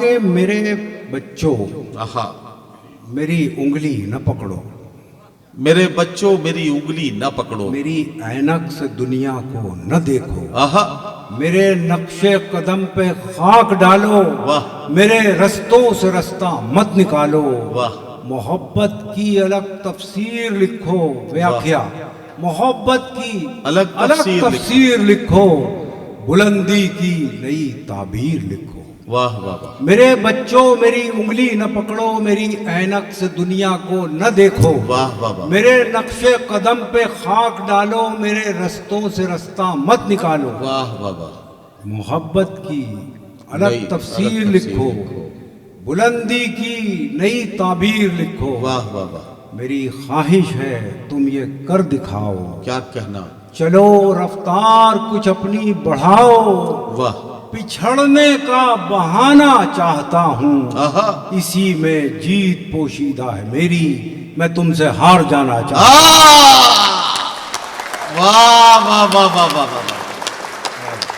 के मेरे बच्चों आहा, मेरी उंगली न पकड़ो, मेरे बच्चों मेरी उंगली न पकड़ो, मेरी ऐनक से दुनिया को न देखो, आहा, मेरे नक्शे कदम पे खाक डालो, वाह, मेरे रस्तों से रास्ता मत निकालो, वाह, मोहब्बत की अलग तफसीर लिखो, व्याख्या मोहब्बत की अलग तफसीर लिखो, बुलंदी की नई ताबीर लिखो। वाह वाह वाह, मेरे बच्चों मेरी उंगली न पकड़ो, मेरी ऐनक से दुनिया को न देखो, वाह वाह वाह, मेरे नक्शे कदम पे खाक डालो, मेरे रस्तों से रास्ता मत निकालो, वाह वाह वाह, मोहब्बत की अलग तफसीर लिखो, बुलंदी की नई ताबीर लिखो। वाह वाह वाह, मेरी ख्वाहिश है तुम ये कर दिखाओ, क्या कहना, चलो रफ्तार कुछ अपनी बढ़ाओ, वाह, पिछड़ने का बहाना चाहता हूँ, आहा, इसी में जीत पोशीदा है मेरी, मैं तुमसे हार जाना चाहता हूँ। वाह वाह वाह वाह वाह वाह,